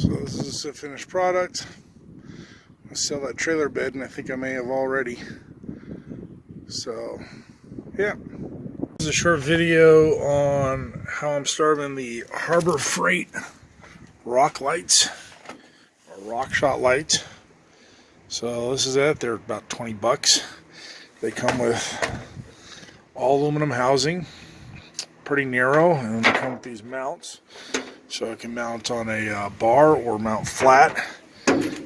So this is a finished product. I sell that trailer bed, and I think I may have already. So, yeah. This is a short video on how I'm starting the Harbor Freight rock lights, or Roadshock lights. So this is it. They're about 20 bucks. They come with all aluminum housing, pretty narrow, and they come with these mounts. So it can mount on a bar or mount flat.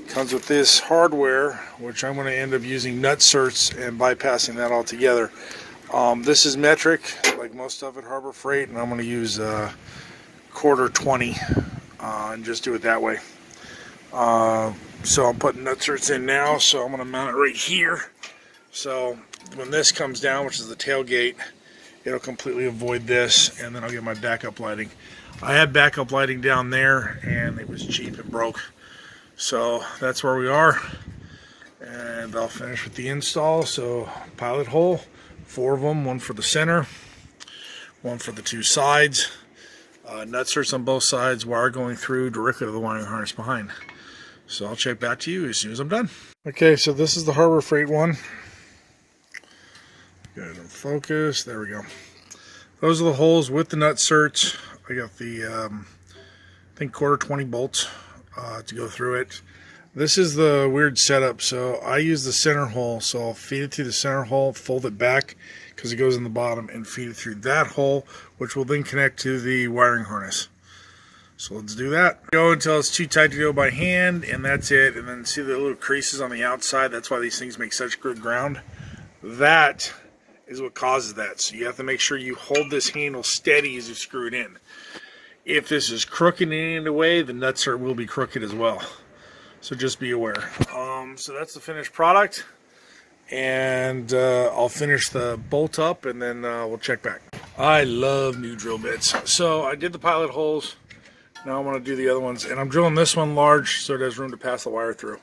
Comes with this hardware, which I'm going to end up using nutserts and bypassing that altogether. This is metric, like most stuff at Harbor Freight, and I'm going to use quarter 20 and just do it that way. So I'm putting nutserts in now, so I'm going to mount it right here. So when this comes down, which is the tailgate, it'll completely avoid this, and then I'll get my backup lighting. I had backup lighting down there, and it was cheap and broke. So that's where we are, and I'll finish with the install. So pilot hole, 4 of them, one for the center, one for the 2 sides, nutserts on both sides, wire going through directly to the wiring harness behind. So I'll check back to you as soon as I'm done. Okay, so this is the Harbor Freight one. Get it in focus. There we go. Those are the holes with the nutserts. I got the, I think quarter 20 bolts to go through it. This is the weird setup. So I use the center hole. So I'll feed it through the center hole, fold it back because it goes in the bottom, and feed it through that hole, which will then connect to the wiring harness. So let's do that. Go until it's too tight to go by hand, and that's it. And then see the little creases on the outside. That's why these things make such good ground. That is what causes that. So you have to make sure you hold this handle steady as you screw it in. If this is crooked in any way, the nutsert will be crooked as well. So just be aware. So that's the finished product, and I'll finish the bolt up, and then we'll check back. I love new drill bits. So I did the pilot holes. Now I want to do the other ones, and I'm drilling this one large so it has room to pass the wire through.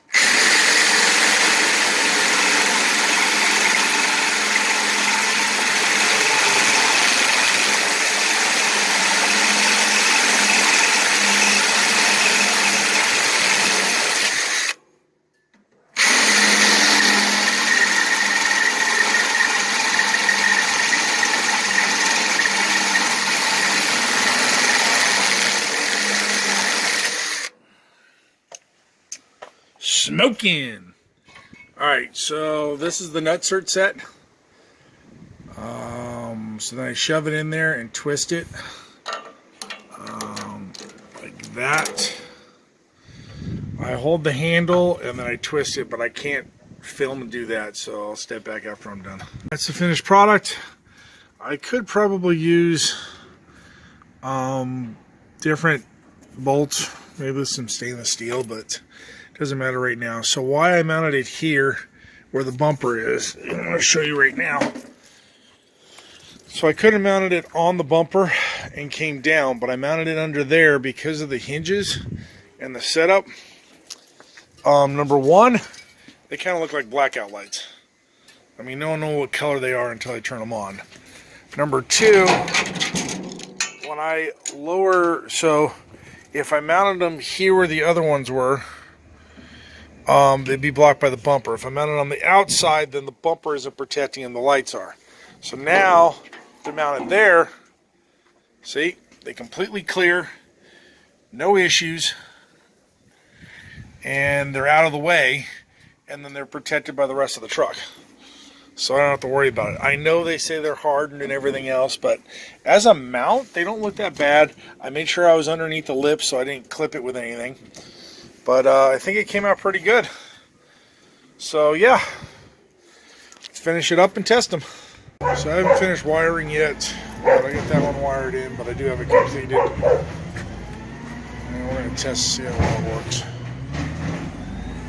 Smoking. Alright, so this is the nutsert set. So then I shove it in there and twist it like that. I hold the handle and then I twist it, but I can't film and do that, so I'll step back after I'm done. That's the finished product. I could probably use different bolts, maybe with some stainless steel, but doesn't matter right now. So why I mounted it here where the bumper is, I'm going to show you right now. So I could have mounted it on the bumper and came down, but I mounted it under there because of the hinges and the setup. Number one, they kind of look like blackout lights. I mean, no one knows what color they are until I turn them on. Number two, when I lower, so if I mounted them here where the other ones were, they'd be blocked by the bumper. If I mount it on the outside, then the bumper isn't protecting and the lights are. So now they're mounted there. See, they completely clear, no issues, and they're out of the way, and then they're protected by the rest of the truck. So I don't have to worry about it. I know they say they're hardened and everything else, but as a mount, they don't look that bad. I made sure I was underneath the lip so I didn't clip it with anything. But I think it came out pretty good. So yeah, let's finish it up and test them. So I haven't finished wiring yet, but I got that one wired in, but I do have it completed. And we're going to test to see how well it works.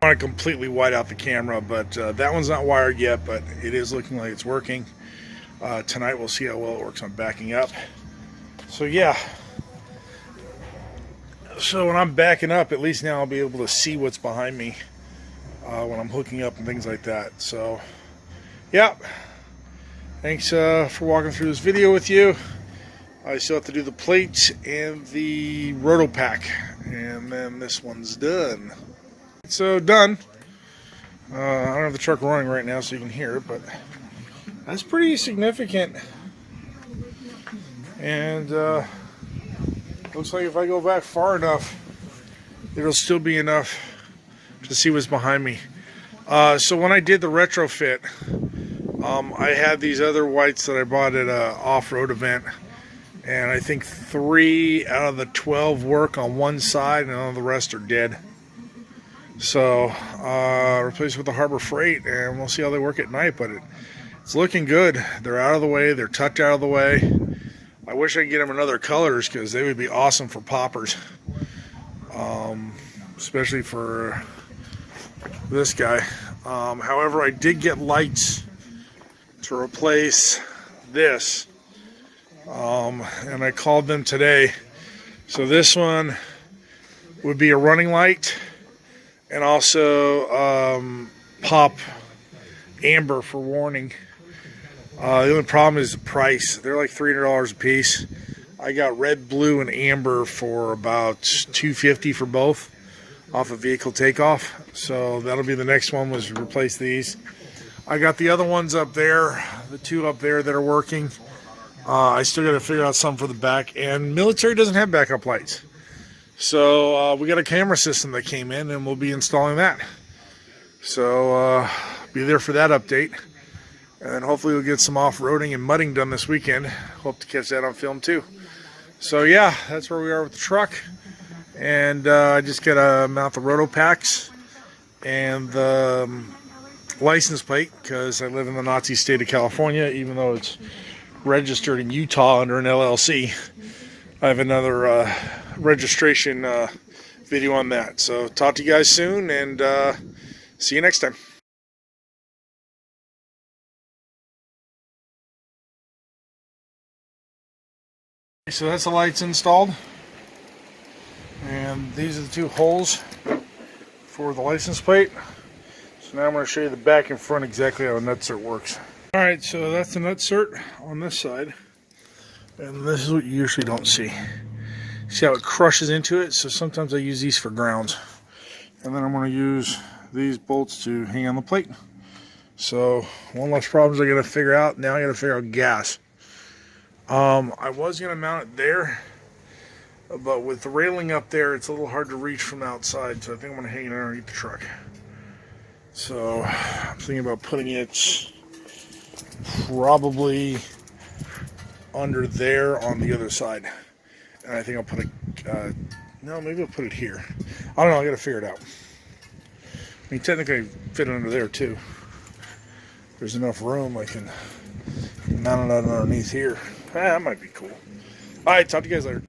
I want to completely white out the camera, but that one's not wired yet, but it is looking like it's working. Tonight we'll see how well it works on backing up. So yeah. So when I'm backing up, at least now I'll be able to see what's behind me when I'm hooking up and things like that. So yeah, thanks for walking through this video with you, I still have to do the plate and the roto pack, and then this one's done. So done. I don't have the truck running right now so you can hear it, but that's pretty significant. And looks like if I go back far enough, it'll still be enough to see what's behind me. So when I did the retrofit, I had these other whites that I bought at an off-road event, and I think 3 out of the 12 work on one side, and all the rest are dead. So replaced with the Harbor Freight, and we'll see how they work at night. But it's looking good. They're out of the way. They're tucked out of the way. I wish I could get them in other colors because they would be awesome for poppers, especially for this guy. However, I did get lights to replace this, and I called them today. So this one would be a running light, and also pop amber for warning. The only problem is the price. They're like $300 a piece. I got red, blue, and amber for about $250 for both off of Vehicle Takeoff. So that'll be the next one, was replace these. I got the other ones up there, the 2 up there that are working. I still got to figure out some for the back. And military doesn't have backup lights. So we got a camera system that came in, and we'll be installing that. So be there for that update. And then hopefully we'll get some off-roading and mudding done this weekend. Hope to catch that on film too. So yeah, that's where we are with the truck. And I just got to mount the roto packs and the license plate, because I live in the Nazi state of California, even though it's registered in Utah under an LLC. I have another registration video on that. So talk to you guys soon, and see you next time. So that's the lights installed, and these are the 2 holes for the license plate. So now I'm going to show you the back and front exactly how a nutsert works. Alright, so that's the nutsert on this side, and this is what you usually don't see. See how it crushes into it? So sometimes I use these for grounds, and then I'm going to use these bolts to hang on the plate. So one less problems I got to figure out. Now I got to figure out gas. I was going to mount it there, but with the railing up there, it's a little hard to reach from the outside, so I think I'm going to hang it underneath the truck. So I'm thinking about putting it probably under there on the other side. And I think I'll put it, no, maybe I'll put it here. I don't know, I got to figure it out. I mean, technically I fit it under there too. There's enough room, I can mount it underneath here. That might be cool. Alright, talk to you guys later.